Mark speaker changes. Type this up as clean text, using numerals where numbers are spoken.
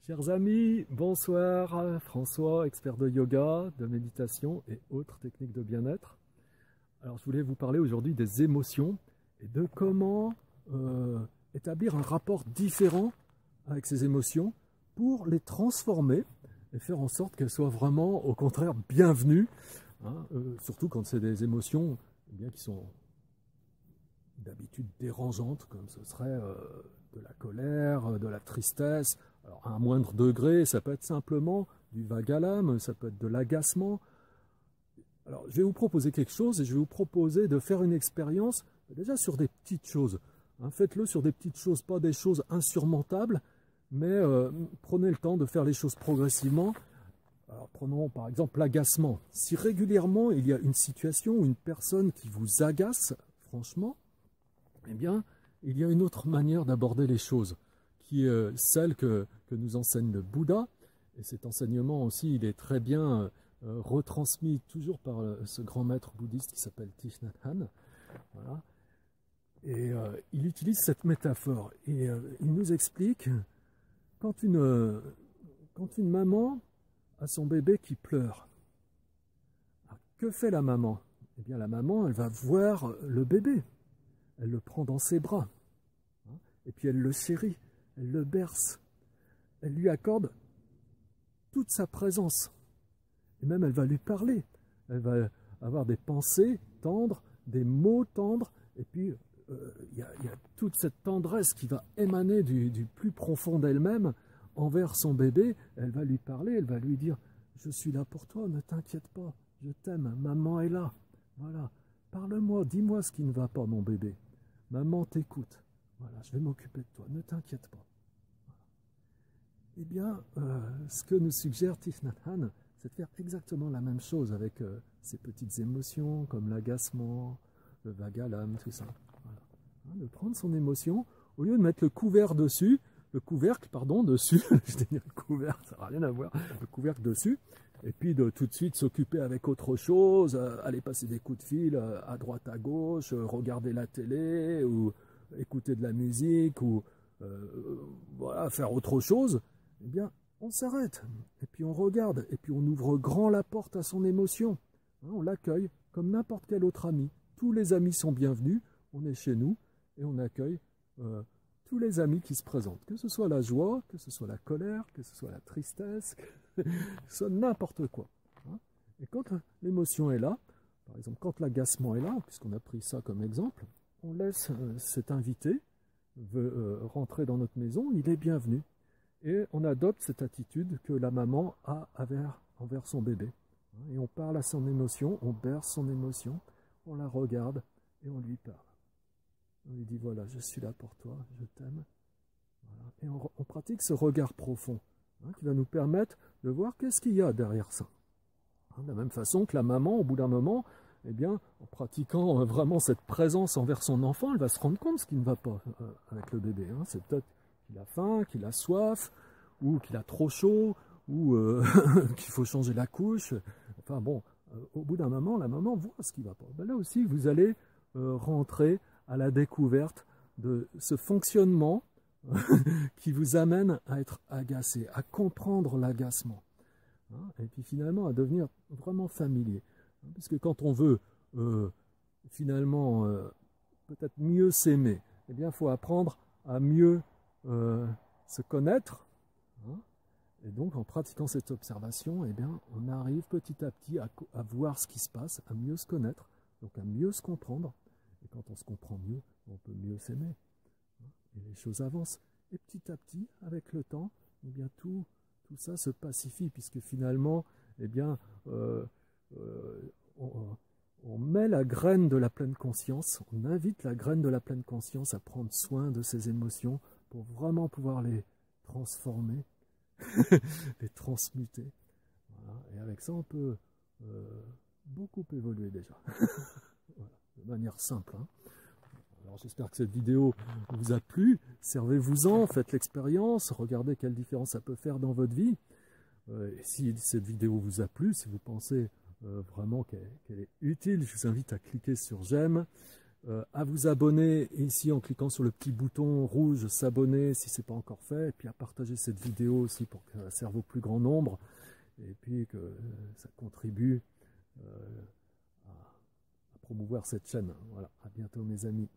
Speaker 1: Chers amis, bonsoir, François, expert de yoga, de méditation et autres techniques de bien-être. Alors je voulais vous parler aujourd'hui des émotions et de comment établir un rapport différent avec ces émotions pour les transformer et faire en sorte qu'elles soient vraiment au contraire bienvenues, hein, surtout quand c'est des émotions qui sont d'habitude dérangeantes, comme ce serait de la colère, de la tristesse. Alors à un moindre degré, ça peut être simplement du vague à l'âme, ça peut être de l'agacement. Alors je vais vous proposer quelque chose et je vais vous proposer de faire une expérience déjà sur des petites choses. Hein, faites-le sur des petites choses, pas des choses insurmontables, mais prenez le temps de faire les choses progressivement. Alors prenons par exemple l'agacement. Si régulièrement il y a une situation ou une personne qui vous agace, franchement, eh bien, il y a une autre manière d'aborder les choses, qui est celle que nous enseigne le Bouddha. Et cet enseignement aussi, il est très bien retransmis toujours par ce grand maître bouddhiste qui s'appelle Thich Nhat Hanh. Voilà. Et il utilise cette métaphore. Et il nous explique, quand une maman a son bébé qui pleure, alors, que fait la maman? Eh bien, la maman, elle va voir le bébé. Elle le prend dans ses bras, hein, et puis elle le chérit, elle le berce, elle lui accorde toute sa présence, et même elle va lui parler, elle va avoir des pensées tendres, des mots tendres, et puis il y a toute cette tendresse qui va émaner du plus profond d'elle-même envers son bébé. Elle va lui parler, elle va lui dire « Je suis là pour toi, ne t'inquiète pas, je t'aime, maman est là, voilà, parle-moi, dis-moi ce qui ne va pas mon bébé. » Maman t'écoute, voilà, je vais m'occuper de toi, ne t'inquiète pas. Voilà. Eh bien, ce que nous suggère Thich Nhat Hanh, c'est de faire exactement la même chose avec ces petites émotions comme l'agacement, le vague à l'âme, tout ça. Voilà. Hein, de prendre son émotion, au lieu de mettre le couvercle dessus, je vais dire le couvercle, ça n'a rien à voir, le couvercle dessus, et puis de tout de suite s'occuper avec autre chose, aller passer des coups de fil à droite, à gauche, regarder la télé, ou écouter de la musique, ou voilà, faire autre chose, eh bien, on s'arrête, et puis on regarde, et puis on ouvre grand la porte à son émotion. Hein, on l'accueille comme n'importe quel autre ami. Tous les amis sont bienvenus, on est chez nous, et on accueille tous les amis qui se présentent, que ce soit la joie, que ce soit la colère, que ce soit la tristesse, que ce soit n'importe quoi. Hein. Et quand l'émotion est là, par exemple quand l'agacement est là, puisqu'on a pris ça comme exemple, on laisse cet invité veut rentrer dans notre maison, il est bienvenu. Et on adopte cette attitude que la maman a envers son bébé. Hein. Et on parle à son émotion, on berce son émotion, on la regarde et on lui parle. On lui dit, voilà, je suis là pour toi, je t'aime. Voilà. Et on pratique ce regard profond, hein, qui va nous permettre de voir qu'est-ce qu'il y a derrière ça. Hein, de la même façon que la maman, au bout d'un moment, eh bien, en pratiquant vraiment cette présence envers son enfant, elle va se rendre compte de ce qui ne va pas avec le bébé. Hein. C'est peut-être qu'il a faim, qu'il a soif, ou qu'il a trop chaud, ou qu'il faut changer la couche. Enfin bon, au bout d'un moment, la maman voit ce qui ne va pas. Ben là aussi, vous allez rentrer à la découverte de ce fonctionnement qui vous amène à être agacé, à comprendre l'agacement, hein, et puis finalement à devenir vraiment familier. Hein, puisque quand on veut finalement peut-être mieux s'aimer, eh bien il faut apprendre à mieux se connaître. Hein, et donc en pratiquant cette observation, eh bien, on arrive petit à petit à voir ce qui se passe, à mieux se connaître, donc à mieux se comprendre. Et quand on se comprend mieux, on peut mieux s'aimer. Et les choses avancent. Et petit à petit, avec le temps, eh bien, tout ça se pacifie, puisque finalement, eh bien, on met la graine de la pleine conscience, on invite la graine de la pleine conscience à prendre soin de ses émotions pour vraiment pouvoir les transformer, les transmuter. Voilà. Et avec ça, on peut beaucoup évoluer déjà. Voilà. De manière simple. Hein. Alors j'espère que cette vidéo vous a plu. Servez-vous-en, faites l'expérience, regardez quelle différence ça peut faire dans votre vie. Et si cette vidéo vous a plu, si vous pensez vraiment qu'elle est utile, je vous invite à cliquer sur j'aime, à vous abonner ici en cliquant sur le petit bouton rouge s'abonner si ce n'est pas encore fait, et puis à partager cette vidéo aussi pour qu'elle serve au plus grand nombre, et puis que ça contribue à promouvoir cette chaîne. Voilà, à bientôt mes amis.